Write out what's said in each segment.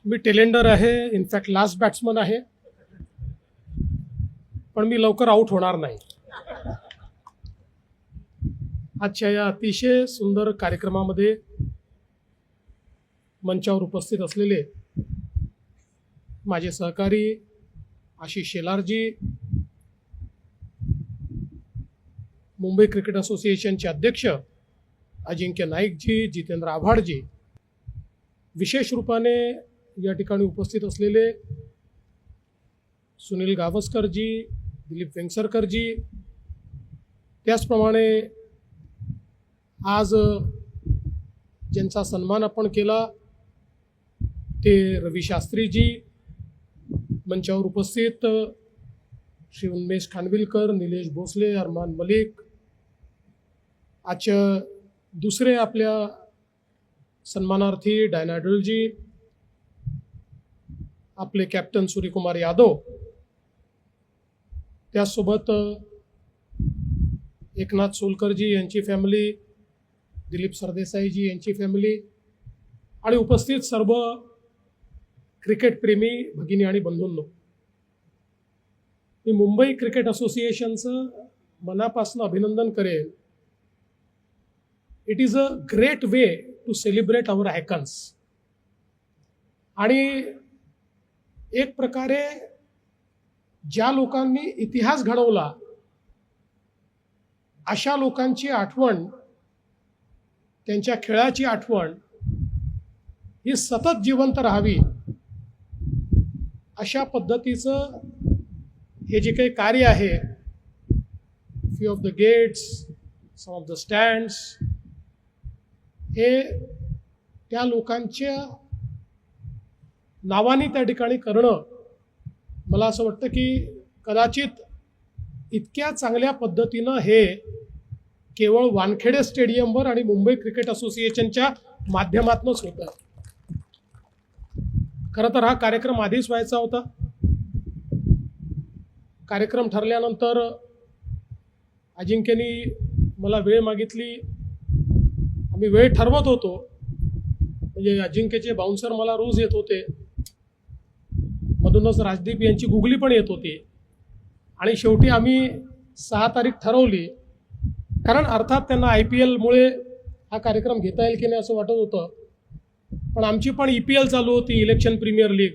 मी tailender आहे, in fact last batsman आहे, पण मी लवकर आऊट होणार नाही. आजच्या या अतिशय सुंदर कार्यक्रमामध्ये मंचावर उपस्थित असलेले माझे सहकारी आशिष शेलारजी, मुंबई क्रिकेट असोसिएशनचे अध्यक्ष अजिंक्य नाईकजी, जितेंद्र आव्हाडजी, विशेष रूपाने या ठिकाणी उपस्थित असलेले सुनील गावस्करजी, दिलीप वेंगसरकरजी, त्याचप्रमाणे आज ज्यांचा सन्मान आपण केला ते रवी शास्त्रीजी, मंचावर उपस्थित श्री उन्मेष खानविलकर, निलेश भोसले, अरमान मलिक, आजच्या दुसरे आपल्या सन्मानार्थी डायना डुलजी, आपले कॅप्टन सूर्यकुमार यादव, त्यासोबत एकनाथ सोलकरजी यांची फॅमिली, दिलीप सरदेसाईजी यांची फॅमिली आणि उपस्थित सर्व क्रिकेट प्रेमी भगिनी आणि बंधूंनो, मी मुंबई क्रिकेट असोसिएशनचं मनापासून अभिनंदन करेन. It is a great way to celebrate our icons. आणि एक प्रकारे ज्या लोकांनी इतिहास घडवला अशा लोकांची आठवण, त्यांच्या खेळाची आठवण ही सतत जिवंत राहावी अशा पद्धतीचं हे जे काही कार्य आहे, few of the gates, some of the stands, हे त्या लोकांच्या नावाने त्या ठिकाणी करणं, मला असं वाटतं की कदाचित इतक्या चांगल्या पद्धतीनं हे केवळ वानखेडे स्टेडियमवर आणि मुंबई क्रिकेट असोसिएशनच्या माध्यमातूनच होतं. खरं तर हा कार्यक्रम आधीच व्हायचा होता. कार्यक्रम ठरल्यानंतर अजिंक्यनी मला वेळ मागितली. आम्ही वेळ ठरवत होतो, म्हणजे अजिंक्यचे बाउन्सर मला रोज येत होते, मधूनच राजदीप यांची गुगली पण येत होती, आणि शेवटी आम्ही 6 तारीख ठरवली. कारण अर्थात त्यांना IPL मुळे हा कार्यक्रम घेता येईल की नाही असं वाटत होतं, पण आमची पण EPL चालू होती, इलेक्शन प्रीमियर लीग,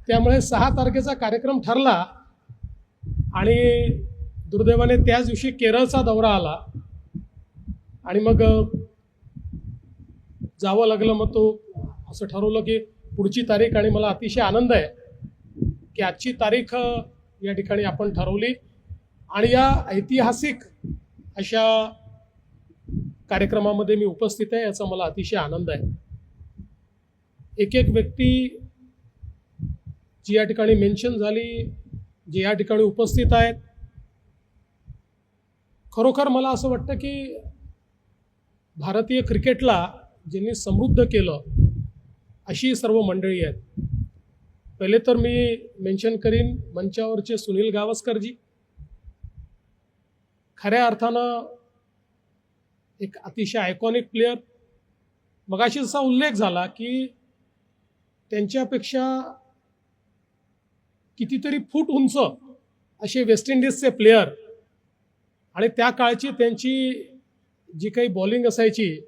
त्यामुळे 6 तारखेचा कार्यक्रम ठरला. आणि दुर्दैवाने त्याच दिवशी केरळचा दौरा आला आणि मग जावं लागलं. मग तो असं ठरवलं की पुढची तारीख, आणि मला अतिशय आनंद आहे की आजची तारीख या ठिकाणी आपण ठरवली आणि या ऐतिहासिक अशा कार्यक्रमामध्ये मी उपस्थित आहे, याचा मला अतिशय आनंद आहे. एक एक व्यक्ती जी या ठिकाणी मेन्शन झाली, जे या ठिकाणी उपस्थित आहेत, खरोखर मला असं वाटतं की भारतीय क्रिकेटला ज्यांनी समृद्ध केलं अशी सर्व मंडळी आहेत. पहिले तर मी मेन्शन करीन मंचावरचे सुनील गावस्करजी. खऱ्या अर्थानं एक अतिशय आयकॉनिक प्लेयर. मगाशी जसा उल्लेख झाला की त्यांच्यापेक्षा कितीतरी फूट उंच असे वेस्ट इंडिजचे प्लेयर, आणि त्या काळची त्यांची जी काही बॉलिंग असायची,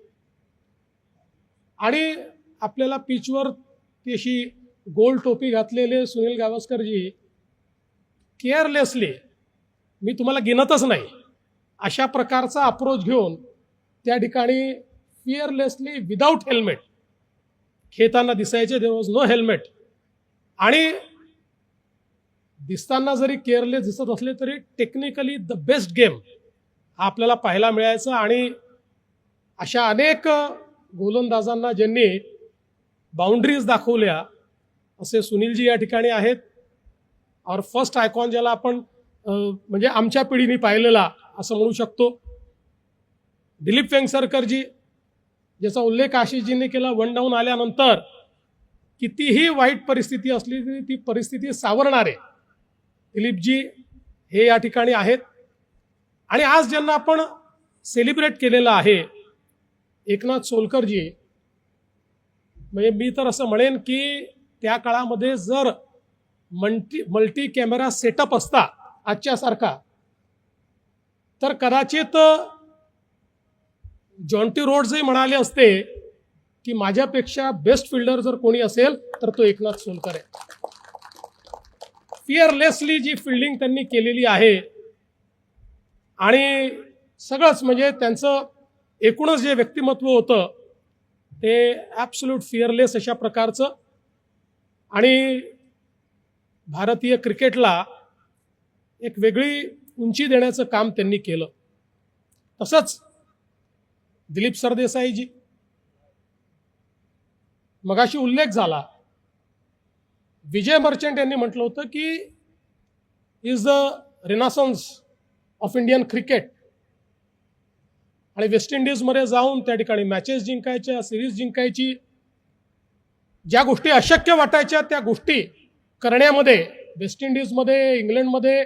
आणि आपल्याला पिचवर ती अशी गोल टोपी घातलेले सुनील गावस्करजी केअरलेसली, मी तुम्हाला गिनतच नाही, अशा प्रकारचा अप्रोच घेऊन त्या ठिकाणी फिअरलेसली विदाऊट हेल्मेट खेळताना दिसायचे. There was no helmet. आणि दिसताना जरी केअरलेस दिसत असले तरी टेक्निकली द बेस्ट गेम हा आपल्याला पाहायला मिळायचा. आणि अशा अनेक गोलंदाजांना ज्यांनी बाउंड्रीज दाखवल्या असे सुनीलजी या ठिकाणी आहेत. और फर्स्ट आयकॉन ज्याला आपण म्हणजे आमच्या पिढीने पाहिलेला असं म्हणू शकतो. दिलीप वेंगसरकरजी, ज्याचा उल्लेख आशिषजींनी केला, 1 डाऊन आल्यानंतर कितीही वाईट परिस्थिती असली तरी ती परिस्थिती सावरणारे दिलीपजी हे या ठिकाणी आहेत. आणि आज ज्यांना आपण सेलिब्रेट केलेलं आहे, एकनाथ सोलकरजी, म्हणजे मी तर असं म्हणेन की त्या काळामध्ये जर मल्टी कॅमेरा सेटअप असता आजच्यासारखा, तर कदाचित जॉन्टी रोड्सही म्हणाले असते की माझ्यापेक्षा बेस्ट फिल्डर जर कोणी असेल तर तो एकनाथ सोलकर आहे. फिअरलेसली जी फिल्डिंग त्यांनी केलेली आहे आणि सगळंच म्हणजे त्यांचं एकूणच जे व्यक्तिमत्व होतं ते ॲब्सोल्यूट फिअरलेस अशा प्रकारचं आणि भारतीय क्रिकेटला एक वेगळी उंची देण्याचं काम त्यांनी केलं. तसंच दिलीप सरदेसाईजी, मगाशी उल्लेख झाला, विजय मर्चंट यांनी म्हटलं होतं की is the renaissance of Indian cricket. आणि वेस्ट इंडिजमध्ये जाऊन त्या ठिकाणी मॅचेस जिंकायच्या, सिरीज जिंकायची, ज्या गोष्टी अशक्य वाटायच्या त्या गोष्टी करण्यामध्ये वेस्ट इंडिजमध्ये, इंग्लंडमध्ये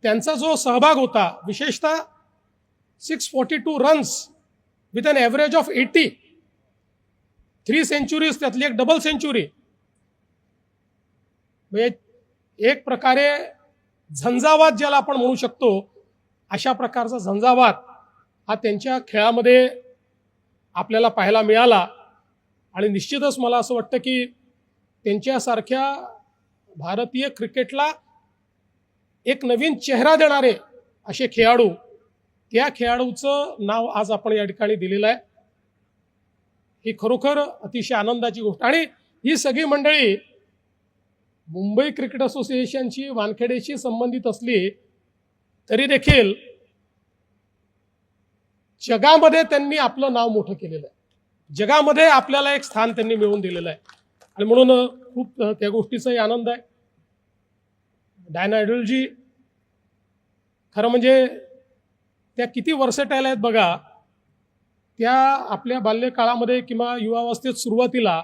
त्यांचा जो सहभाग होता, विशेषतः 642 runs with an average of 80, 3 centuries, त्यातली एक डबल सेंचुरी, म्हणजे एक प्रकारे झंझावात ज्याला आपण म्हणू शकतो अशा प्रकारचा झंझावात हा त्यांच्या खेळामध्ये आपल्याला पाहायला मिळाला. आणि निश्चितच मला असं वाटतं की त्यांच्यासारख्या भारतीय क्रिकेटला एक नवीन चेहरा देणारे असे खेळाडू, त्या खेळाडूचं नाव आज आपण या ठिकाणी दिलेलं आहे. ही खरोखर अतिशय आनंदाची गोष्ट. आणि ही सगळी मंडळी मुंबई क्रिकेट असोसिएशनची, वानखेडेशी संबंधित असली तरी देखील जगामध्ये त्यांनी आपलं नाव मोठं केलेलं आहे. जगामध्ये आपल्याला एक स्थान त्यांनी मिळवून दिलेलं आहे आणि म्हणून खूप त्या गोष्टीचाही आनंद आहे. डायना ॲडलजी खरं म्हणजे त्या किती वर्सेटाईल आहेत बघा. त्या आपल्या बाल्यकाळामध्ये किंवा युवावस्थेत सुरुवातीला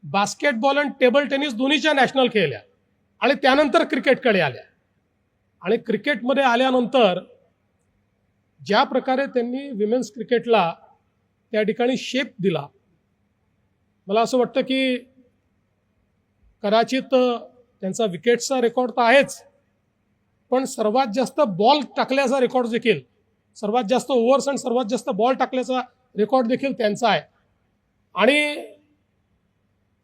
बास्केटबॉल आणि टेबल टेनिस दोन्हीच्या नॅशनल खेळल्या आणि त्यानंतर क्रिकेटकडे आल्या. आणि क्रिकेटमध्ये आल्यानंतर ज्या प्रकारे त्यांनी विमेन्स क्रिकेटला त्या ठिकाणी शेप दिला, मला असं वाटतं की कदाचित त्यांचा विकेट्सचा रेकॉर्ड तर आहेच, पण सर्वात जास्त बॉल टाकल्याचा रेकॉर्ड देखील, सर्वात जास्त ओव्हर्स आणि सर्वात जास्त बॉल टाकल्याचा रेकॉर्ड देखील त्यांचा आहे. आणि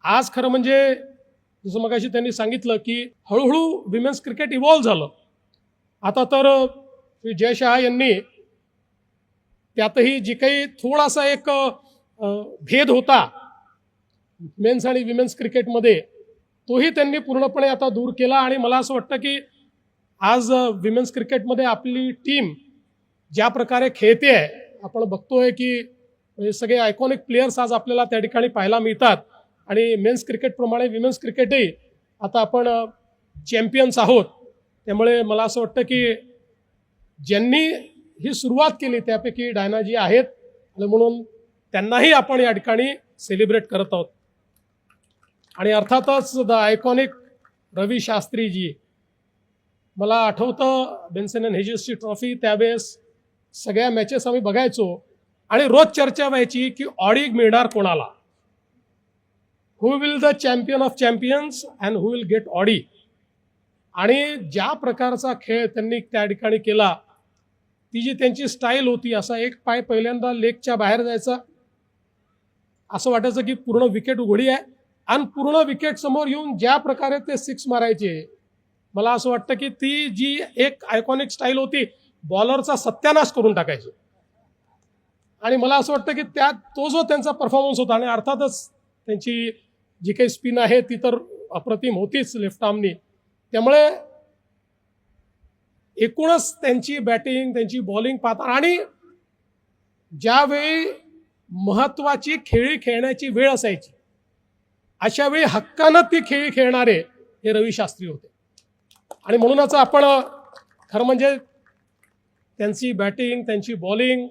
आज खरं म्हणजे जसं मगाशी त्यांनी सांगितलं की हळूहळू विमेन्स क्रिकेट इव्हॉल्व्ह झालं. आता तर जय शहा यांनी त्यातही जी काही थोडासा एक भेद होता मेन्स आणि विमेन्स क्रिकेटमध्ये, तोही त्यांनी पूर्णपणे आता दूर केला. आणि मला असं वाटतं की आज विमेन्स क्रिकेटमध्ये आपली टीम ज्या प्रकारे खेळते आहे, आपण बघतोय की सगळे आयकॉनिक प्लेयर्स आज आपल्याला त्या ठिकाणी पाहायला मिळतात. आणि मेन्स क्रिकेटप्रमाणे विमेन्स क्रिकेटही आता आपण चॅम्पियन्स आहोत. त्यामुळे मला असं वाटतं की ज्यांनी ही सुरुवात केली त्यापैकी डायनाजी आहेत आणि म्हणून त्यांनाही आपण या ठिकाणी सेलिब्रेट करत आहोत. आणि अर्थातच द आयकॉनिक रवी शास्त्रीजी, मला आठवतं बेन्सन अँड हेजेसची ट्रॉफी त्यावेळेस सगळ्या मॅचेस आम्ही बघायचो आणि रोज चर्चा व्हायची की ऑडी मिळणार कोणाला, who will the champion of champions and who will get Audi. आणि ज्या प्रकारचा खेळ त्यांनी त्या ठिकाणी केला, ती जी त्यांची स्टाईल होती, असा एक पाय पहिल्यांदा लेगच्या बाहेर जायचा, असं वाटायचं की पूर्ण विकेट उघडी आहे, आणि पूर्ण विकेट समोर येऊन ज्या प्रकारे ते सिक्स मारायचे, मला असं वाटतं की ती जी एक आयकॉनिक स्टाईल होती, बॉलरचा सत्यानाश करून टाकायची. आणि मला असं वाटतं की त्यात तो जो त्यांचा परफॉर्मन्स होता, आणि अर्थातच त्यांची जी काही स्पिन आहे ती तर अप्रतिम होतीच लेफ्ट आर्मनी, त्यामुळे एकूणच त्यांची बॅटिंग, त्यांची बॉलिंग पाहता, आणि ज्यावेळी महत्वाची खेळी खेळण्याची वेळ असायची अशा वेळी हक्कानं ती खेळी खेळणारे हे रवी शास्त्री होते. आणि म्हणूनच आपण खरं म्हणजे त्यांची बॅटिंग, त्यांची बॉलिंग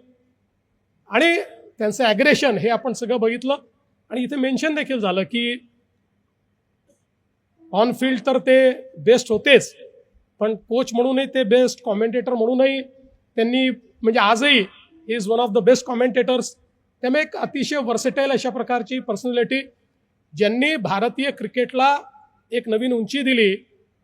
आणि त्यांचं ॲग्रेशन हे आपण सगळं बघितलं. आणि इथे मेन्शन देखील झालं की ऑन फील्ड तर ते बेस्ट होतेच, पण कोच म्हणूनही ते बेस्ट, कॉमेंटेटर म्हणूनही त्यांनी, म्हणजे आजही is one of the best commentators. त्यामुळे एक अतिशय वर्सेटाईल अशा प्रकारची पर्सनॅलिटी ज्यांनी भारतीय क्रिकेटला एक नवीन उंची दिली.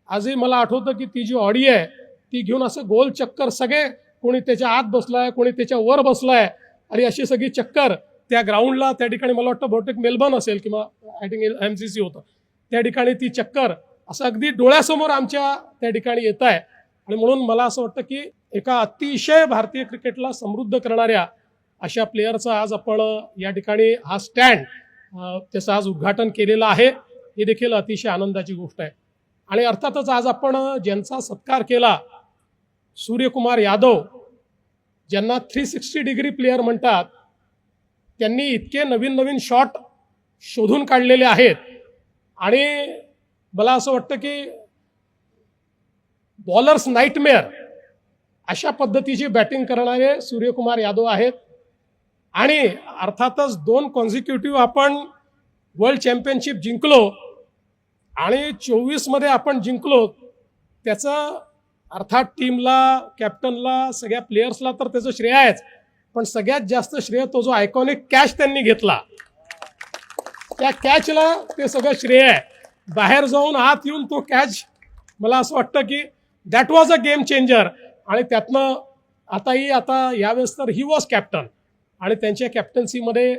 आजही मला आठवतं की ती जी ऑडी आहे ती घेऊन असं गोल चक्कर सगळे, कोणी त्याच्या आत बसलाय, कोणी त्याच्या वर बसलाय, आणि अशी सगळी चक्कर त्या ग्राउंडला, त्या ठिकाणी मला वाटतं बहुतेक मेलबर्न असेल किंवा आय थिंक MCC होतं, त्या ठिकाणी ती चक्कर असं अगदी डोळ्यासमोर आमच्या त्या ठिकाणी येत आहे. आणि म्हणून मला असं वाटतं की एका अतिशय भारतीय क्रिकेटला समृद्ध करणाऱ्या अशा प्लेयरचा आज आपण या ठिकाणी हा स्टँड त्याचं आज उद्घाटन केलेलं आहे. हे देखील अतिशय आनंदाची गोष्ट आहे. आणि अर्थातच आज आपण ज्यांचा सत्कार केला, सूर्यकुमार यादव, ज्यांना 360 डिग्री प्लेयर म्हणतात, त्यांनी इतके नवीन नवीन शॉट शोधून काढलेले आहेत. आणि मला असं वाटतं की बॉलर्स नाईटमेअर अशा पद्धतीची बॅटिंग करणारे सूर्यकुमार यादव आहेत. आणि अर्थातच 2 कॉन्झिक्युटिव्ह आपण वर्ल्ड चॅम्पियनशिप जिंकलो आणि 24 मध्ये आपण जिंकलो. त्याचं अर्थात टीमला, कॅप्टनला, सगळ्या प्लेयर्सला तर त्याचं श्रेय आहेच, पण सगळ्यात जास्त श्रेय तो जो आयकॉनिक कॅच त्यांनी घेतला, त्या कॅचला ते सगळं श्रेय आहे. बाहेर जाऊन आत येऊन तो कॅच, मला असं वाटतं की that was a game changer. आणि त्यातनं आता यावेळेस तर ही वॉज कॅप्टन, आणि त्यांच्या कॅप्टन्सीमध्ये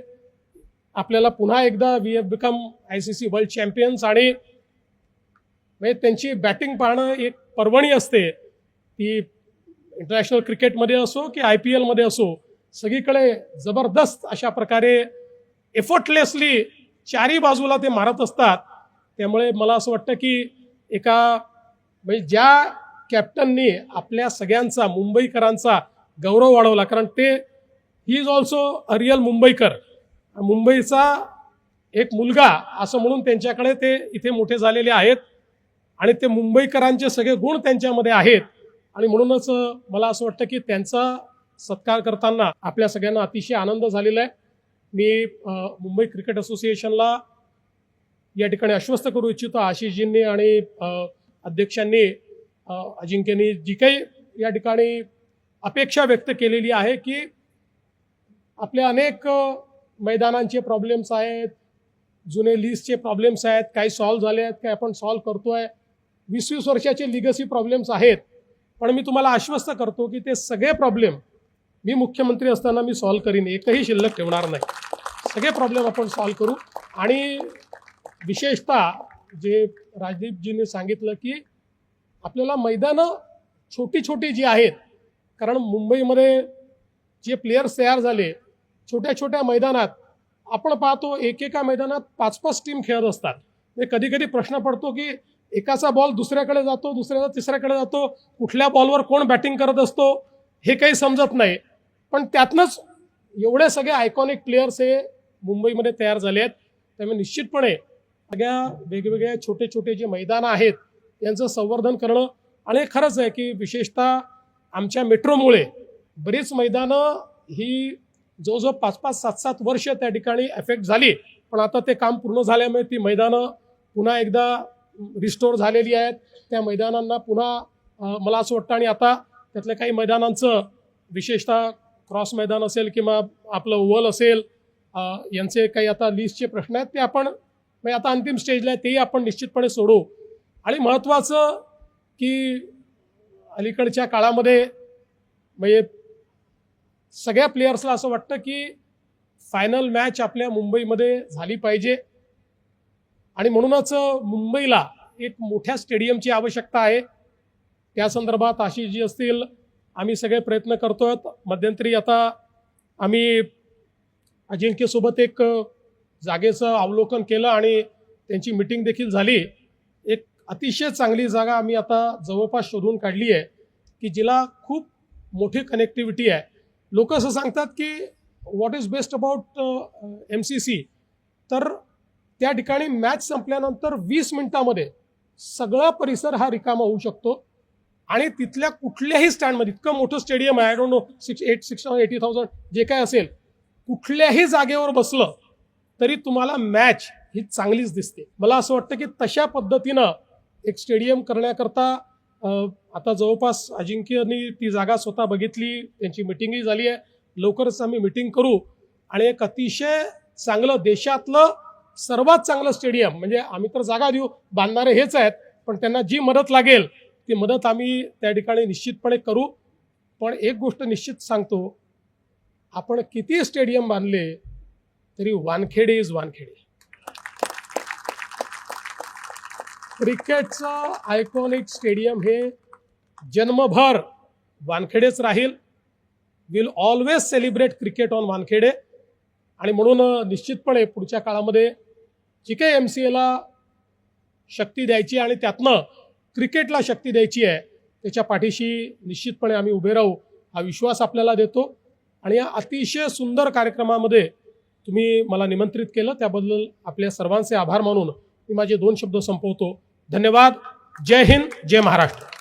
आपल्याला पुन्हा एकदा we have become ICC world champions. आणि म्हणजे त्यांची बॅटिंग पाहणं एक पर्वणी असते, ती इंटरनॅशनल क्रिकेटमध्ये असो की IPL मध्ये असो, सगळीकडे जबरदस्त अशा प्रकारे एफर्टलेसली चारी बाजूला ते मारत असतात. त्यामुळे मला असं वाटतं की एका म्हणजे ज्या कॅप्टननी आपल्या सगळ्यांचा, मुंबईकरांचा गौरव वाढवला, कारण ते ही is also a real Mumbaikar, मुंबईचा एक मुलगा असं म्हणून त्यांच्याकडे ते इथे मोठे झालेले आहेत. आणि ते मुंबईकरांचे सगळे गुण त्यांच्यामध्ये आहेत. आणि म्हणूनच मला असं वाटतं की त्यांचा सत्कार करताना आपल्या सगळ्यांना अतिशय आनंद झालेला आहे. मी मुंबई क्रिकेट असोसिएशनला या ठिकाणी आश्वस्त करू इच्छितो, आशिषजींनी आणि अध्यक्षांनी, अजिंक्यनी जी काही या ठिकाणी अपेक्षा व्यक्त केलेली आहे की आपल्या अनेक मैदानांचे प्रॉब्लेम्स आहेत, जुने लिस्टचे प्रॉब्लेम्स आहेत, काही सॉल्व्ह झाले आहेत, काही आपण सॉल्व्ह करतोय, 20-20 वर्षाचे लिगसी प्रॉब्लेम्स आहेत. पण मी तुम्हाला आश्वस्त करतो की ते सगळे प्रॉब्लेम मी मुख्यमंत्री असताना मी सॉल्व्ह करीन, एकही शिल्लक ठेवणार नाही. सगळे प्रॉब्लेम आपण सॉल्व्ह करू. आणि विशेषतः जे राजदीपजींनी सांगितलं की आपल्याला मैदानं छोटी छोटी जी आहेत, कारण मुंबईमध्ये जे प्लेयर्स तयार झाले छोट्या छोट्या मैदानात, आपण पाहतो एकेका मैदानात 5-5 टीम खेळत असतात. कधी कधी प्रश्न पडतो की एकाचा बॉल दुसऱ्याकडे जातो, दुसऱ्याचा तिसऱ्याकडे जातो, कुठल्या बॉलवर कोण बॅटिंग करत असतो हे काही समजत नाही. पण त्यातनंच एवढे सगळे आयकॉनिक प्लेयर्स हे मुंबईमध्ये तयार झाले आहेत. त्यामुळे निश्चितपणे सगळ्या वेगवेगळ्या छोटे छोटे जे मैदानं आहेत यांचं संवर्धन करणं, आणि खरंच आहे की विशेषतः आमच्या मेट्रोमुळे बरीच मैदानं ही जवळजवळ 5-5, 7-7 वर्ष त्या ठिकाणी अफेक्ट झाली. पण आता ते काम पूर्ण झाल्यामुळे ती मैदानं पुन्हा एकदा रिस्टोर झालेली आहेत. त्या मैदानांना पुन्हा मला असं वाटतं, आणि आता त्यातल्या काही मैदानांचं, विशेषतः क्रॉस मैदान असेल किंवा आपलं ओव्हल असेल, यांचे काही आता लिस्टचे प्रश्न आहेत, ते आपण म्हणजे आता अंतिम स्टेजला आहे, तेही आपण निश्चितपणे सोडवू. आणि महत्त्वाचं की अलीकडच्या काळामध्ये म्हणजे सगळ्या प्लेयर्सला असं वाटतं की फायनल मॅच आपल्या मुंबईमध्ये झाली पाहिजे. आणि म्हणूनच मुंबईला एक मोठ्या स्टेडियमची आवश्यकता आहे. त्या संदर्भात आशिषजी असतील, आम्ही सगळे प्रयत्न करतोय. मध्यंतरी आता आम्ही अजिंक्यसोबत एक जागेचं अवलोकन केलं आणि त्यांची मीटिंग देखील झाली. एक अतिशय चांगली जागा आम्ही आता जवळपास शोधून काढली आहे की जिला खूप मोठी कनेक्टिव्हिटी आहे. लोक असं सांगतात की what is best about MCC, तर त्या ठिकाणी मॅच संपल्यानंतर 20 मिनिटामध्ये सगळा परिसर हा रिकामा होऊ शकतो. आणि तिथल्या कुठल्याही स्टँडमध्ये, इतकं मोठं स्टेडियम आहे, आय डोंट नो 680,000 जे काय असेल, कुठल्याही जागेवर बसलं तरी तुम्हाला मॅच ही चांगलीच दिसते. मला असं वाटतं की तशा पद्धतीनं एक स्टेडियम करण्याकरता आता जवळपास अजिंक्यनी ती जागा स्वतः बघितली, त्यांची मिटिंगही झाली आहे. लवकरच आम्ही मिटिंग करू आणि एक अतिशय चांगलं देशातलं सर्वात चांगलं स्टेडियम, म्हणजे आम्ही तर जागा देऊ, बांधणारे हेच आहेत, पण त्यांना जी मदत लागेल ती मदत आम्ही त्या ठिकाणी निश्चितपणे करू. पण एक गोष्ट निश्चित सांगतो, आपण किती स्टेडियम बांधले तरी वानखेडे इज वानखेडे. क्रिकेटचं आयकॉनिक स्टेडियम हे जन्मभर वानखेडेच राहील. Will always celebrate cricket on Wankhede. आणि म्हणून निश्चितपणे पुढच्या काळामध्ये जी काही MCAला शक्ती द्यायची आणि त्यातनं क्रिकेटला शक्ती द्यायची आहे त्याच्या पाठीशी निश्चितपणे आम्ही उभे राहू, हा विश्वास आपल्याला देतो. आणि या अतिशय सुंदर कार्यक्रमामध्ये तुम्ही मला निमंत्रित केलं त्याबद्दल आपल्या सर्वांचे आभार मानून मी माझे 2 शब्द संपवतो. धन्यवाद. जय हिंद, जय महाराष्ट्र.